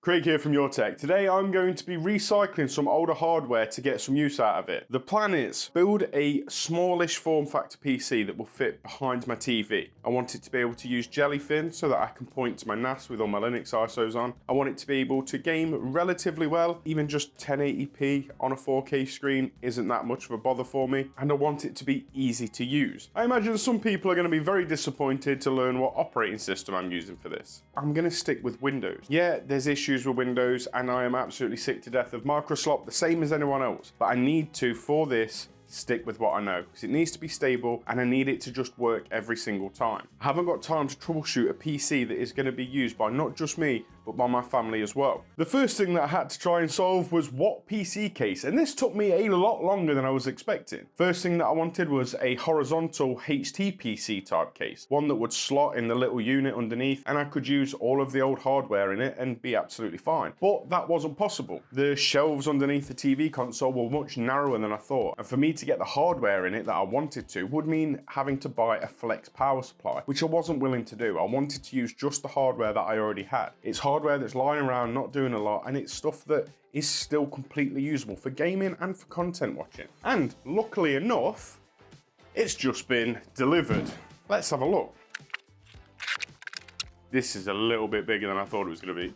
Craig here from Your Tech. Today I'm going to be recycling some older hardware to get some use out of it. The plan is build a smallish form factor PC that will fit behind my TV. I want it to be able to use Jellyfin so that I can point to my NAS with all my Linux ISOs on. I want it to be able to game relatively well, even just 1080p on a 4K screen isn't that much of a bother for me, and I want it to be easy to use. I imagine some people are going to be very disappointed to learn what operating system I'm using for this. I'm going to stick with Windows. Yeah, there's issues with Windows and I am absolutely sick to death of Microsoft, the same as anyone else, but I need to, for this, stick with what I know because it needs to be stable and I need it to just work every single time. I haven't got time to troubleshoot a PC that is going to be used by not just me but by my family as well. The first thing that I had to try and solve was what PC case, and this took me a lot longer than I was expecting. First thing that I wanted was a horizontal HTPC type case, one that would slot in the little unit underneath and I could use all of the old hardware in it and be absolutely fine. But that wasn't possible. The shelves underneath the TV console were much narrower than I thought, and for me to get the hardware in it that I wanted to would mean having to buy a flex power supply, which I wasn't willing to do. I wanted to use just the hardware that I already had. It's hardware that's lying around, not doing a lot, and it's stuff that is still completely usable for gaming and for content watching. And luckily enough, it's just been delivered. Let's have a look. This is a little bit bigger than I thought it was going to be.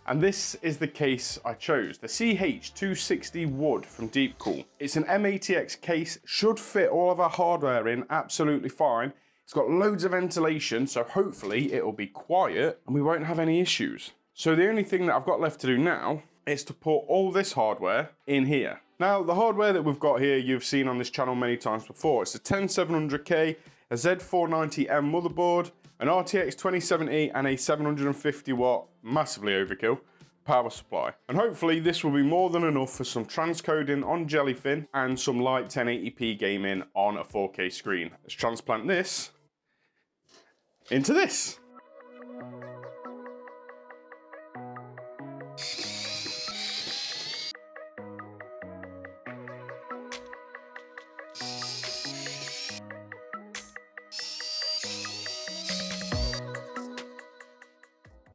And this is the case I chose, the CH260 Wood from Deepcool. It's an M80X case, should fit all of our hardware in absolutely fine. It's got loads of ventilation, so hopefully it'll be quiet and we won't have any issues. So the only thing that I've got left to do now is to put all this hardware in here. Now, the hardware that we've got here, you've seen on this channel many times before. It's a 10700K, a Z490M motherboard, an RTX 2070 and a 750 watt, massively overkill, power supply. And hopefully this will be more than enough for some transcoding on Jellyfin and some light 1080p gaming on a 4K screen. Let's transplant this into this.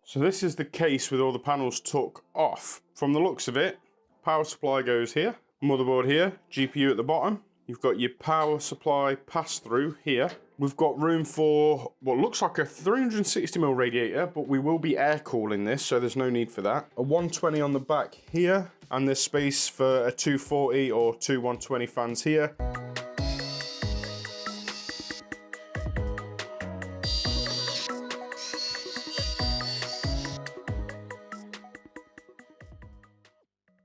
So this is the case with all the panels took off. From the looks of it, power supply goes here, motherboard here, GPU at the bottom. You've got your power supply pass-through here. We've got room for what looks like a 360mm radiator, but we will be air cooling this, so there's no need for that. A 120 on the back here, and there's space for a 240 or two 120 fans here.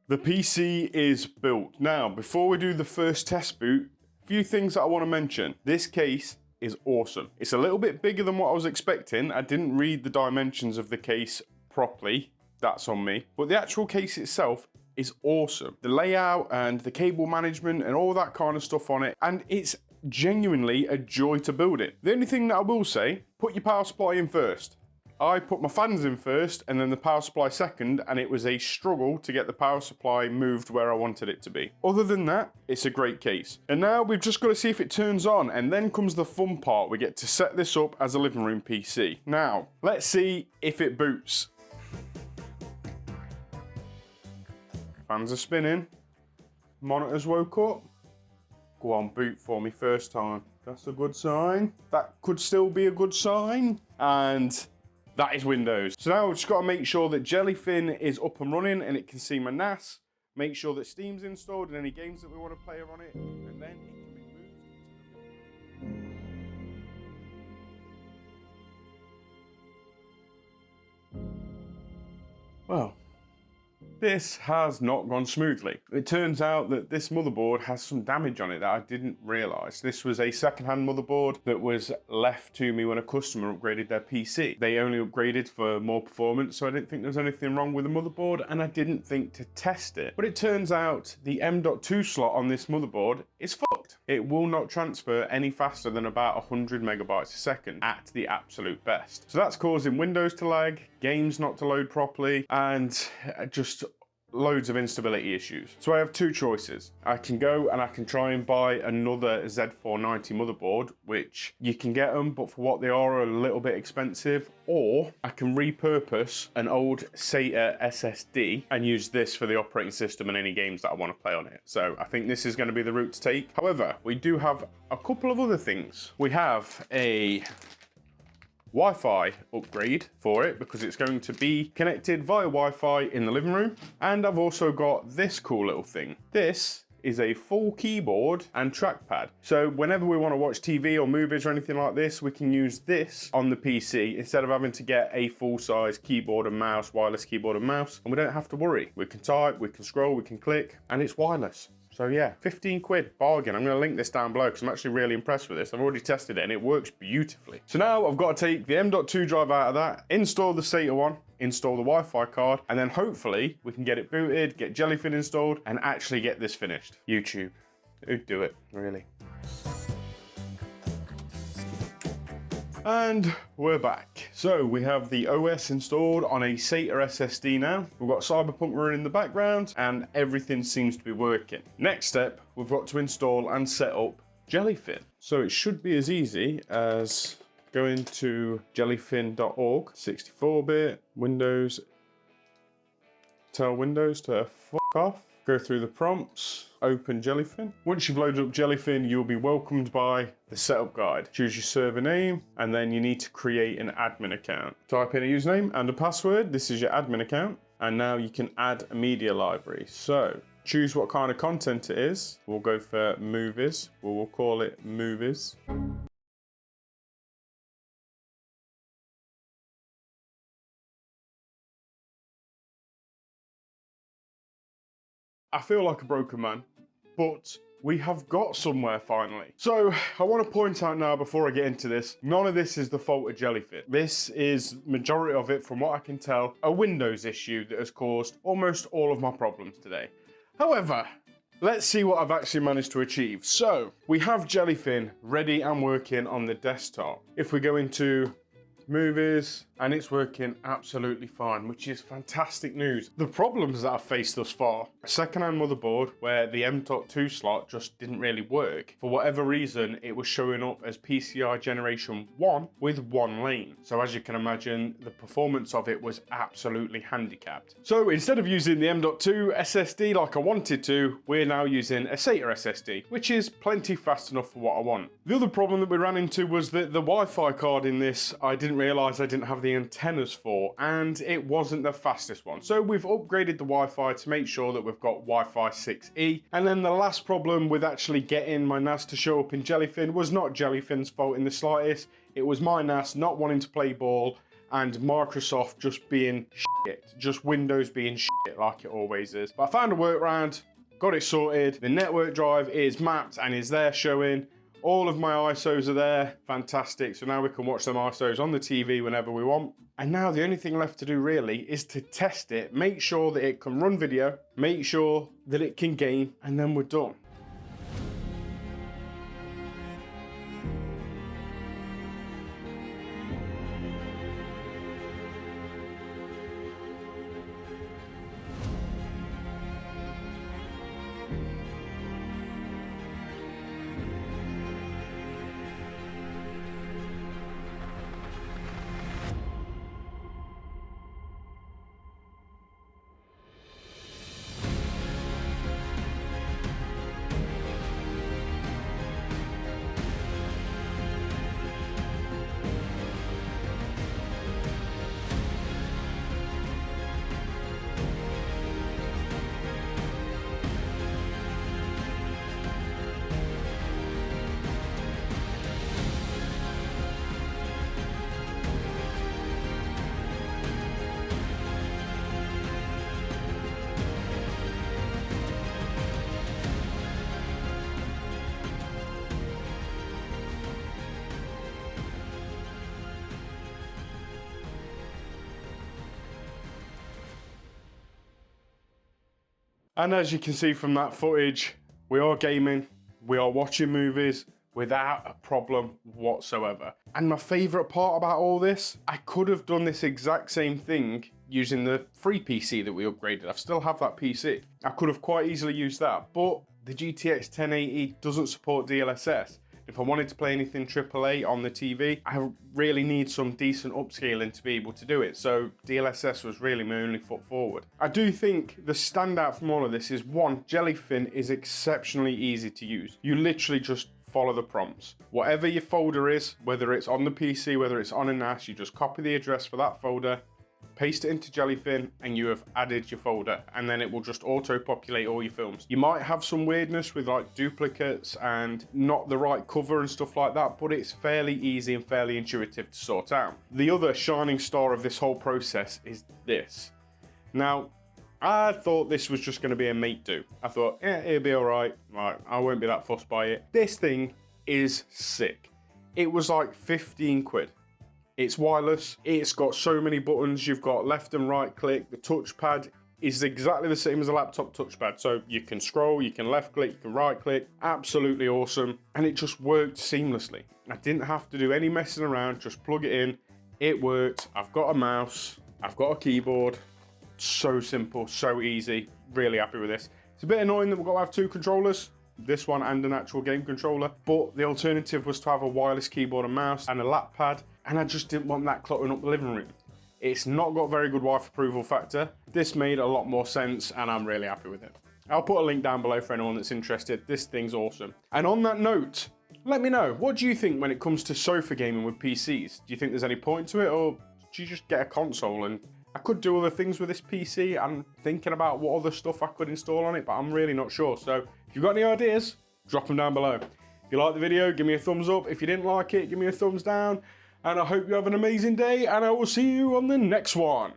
The PC is built. Now, before we do the first test boot, a few things that I want to mention. This case is awesome. It's a little bit bigger than what I was expecting. I didn't read the dimensions of the case properly. That's on me. But the actual case itself is awesome. The layout and the cable management and all that kind of stuff on it. And it's genuinely a joy to build it. The only thing that I will say, put your power supply in first. I put my fans in first and then the power supply second, and it was a struggle to get the power supply moved where I wanted it to be. Other than that, it's a great case. And now we've just got to see if it turns on, and then comes the fun part. We get to set this up as a living room PC. Now, let's see if it boots. Fans are spinning. Monitors woke up. Go on, boot for me first time. That's a good sign. That could still be a good sign. And that is Windows. So now we've just got to make sure that Jellyfin is up and running and it can see my NAS. Make sure that Steam's installed and any games that we want to play are on it. And then it can be moved. Well, this has not gone smoothly. It turns out that this motherboard has some damage on it that I didn't realise. This was a second-hand motherboard that was left to me when a customer upgraded their PC. They only upgraded for more performance, so I didn't think there was anything wrong with the motherboard, and I didn't think to test it. But it turns out the M.2 slot on this motherboard is fucked. It will not transfer any faster than about 100 megabytes a second at the absolute best. So that's causing Windows to lag, games not to load properly, and just loads of instability issues. So I have two choices. I can go and I can try and buy another Z490 motherboard, which you can get them, but for what they are a little bit expensive, or I can repurpose an old SATA SSD and use this for the operating system and any games that I want to play on it. So I think this is going to be the route to take. However, we do have a couple of other things. We have a Wi-Fi upgrade for it because it's going to be connected via Wi-Fi in the living room. And I've also got this cool little thing. This is a full keyboard and trackpad. So whenever we want to watch TV or movies or anything like this, we can use this on the PC instead of having to get a full-size keyboard and mouse, wireless keyboard and mouse. And we don't have to worry. We can type, we can scroll, we can click, and it's wireless. So yeah, 15 quid, bargain. I'm gonna link this down below because I'm actually really impressed with this. I've already tested it and it works beautifully. So now I've got to take the M.2 drive out of that, install the SATA one, install the Wi-Fi card, and then hopefully we can get it booted, get Jellyfin installed, and actually get this finished. YouTube, who'd do it, really? And we're back. So we have the OS installed on a SATA SSD now. We've got Cyberpunk running in the background and everything seems to be working. Next step, we've got to install and set up Jellyfin. So it should be as easy as going to jellyfin.org, 64-bit, Windows, tell Windows to fuck off. Go through the prompts, open Jellyfin. Once you've loaded up Jellyfin, you'll be welcomed by the setup guide. Choose your server name, and then you need to create an admin account. Type in a username and a password. This is your admin account. And now you can add a media library. So choose what kind of content it is. We'll go for movies. We'll call it movies. I feel like a broken man, but we have got somewhere finally. So I want to point out now before I get into this, none of this is the fault of Jellyfin. This is, majority of it, from what I can tell, a Windows issue that has caused almost all of my problems today. However, let's see what I've actually managed to achieve. So we have Jellyfin ready and working on the desktop. If we go into movies, and it's working absolutely fine, which is fantastic news. The problems that I've faced thus far, a second-hand motherboard where the M.2 slot just didn't really work. For whatever reason, it was showing up as PCI Generation 1 with one lane. So as you can imagine, the performance of it was absolutely handicapped. So instead of using the M.2 SSD like I wanted to, we're now using a SATA SSD, which is plenty fast enough for what I want. The other problem that we ran into was that the Wi-Fi card in this, I didn't realize I didn't have the antennas for, and it wasn't the fastest one. So we've upgraded the Wi-Fi to make sure that we've got Wi-Fi 6E. And then the last problem with actually getting my NAS to show up in Jellyfin was not Jellyfin's fault in the slightest. It was my NAS not wanting to play ball and Microsoft just being shit, just Windows being shit like it always is. But I found a workaround, got it sorted. The network drive is mapped and is there showing. All of my ISOs are there, fantastic. So now we can watch them ISOs on the TV whenever we want. And now the only thing left to do really is to test it, make sure that it can run video, make sure that it can game, and then we're done. And as you can see from that footage, we are gaming, we are watching movies, without a problem whatsoever. And my favorite part about all this, I could have done this exact same thing using the free PC that we upgraded. I still have that PC. I could have quite easily used that, but the GTX 1080 doesn't support DLSS. If I wanted to play anything AAA on the TV, I really need some decent upscaling to be able to do it. So DLSS was really my only foot forward. I do think the standout from all of this is, one, Jellyfin is exceptionally easy to use. You literally just follow the prompts. Whatever your folder is, whether it's on the PC, whether it's on a NAS, you just copy the address for that folder, paste it into Jellyfin, and you have added your folder, and then it will just auto-populate all your films. You might have some weirdness with like duplicates and not the right cover and stuff like that, but it's fairly easy and fairly intuitive to sort out. The other shining star of this whole process is this. Now, I thought this was just going to be a mate do. I thought, yeah, it'll be all right. I won't be that fussed by it. This thing is sick. It was like 15 quid. It's wireless, it's got so many buttons, you've got left and right click, the touchpad is exactly the same as a laptop touchpad, so you can scroll, you can left click, you can right click, absolutely awesome, and it just worked seamlessly. I didn't have to do any messing around, just plug it in, it worked. I've got a mouse, I've got a keyboard, so simple, so easy, really happy with this. It's a bit annoying that we've got to have two controllers, this one and an actual game controller, but the alternative was to have a wireless keyboard and mouse and a lap pad, and I just didn't want that cluttering up the living room. It's not got very good Wi-Fi approval factor. This made a lot more sense, and I'm really happy with it. I'll put a link down below for anyone that's interested. This thing's awesome. And on that note, let me know, what do you think when it comes to sofa gaming with PCs? Do you think there's any point to it, or do you just get a console? And I could do other things with this PC. I'm thinking about what other stuff I could install on it, but I'm really not sure. So if you've got any ideas, drop them down below. If you liked the video, give me a thumbs up. If you didn't like it, give me a thumbs down. And I hope you have an amazing day, and I will see you on the next one.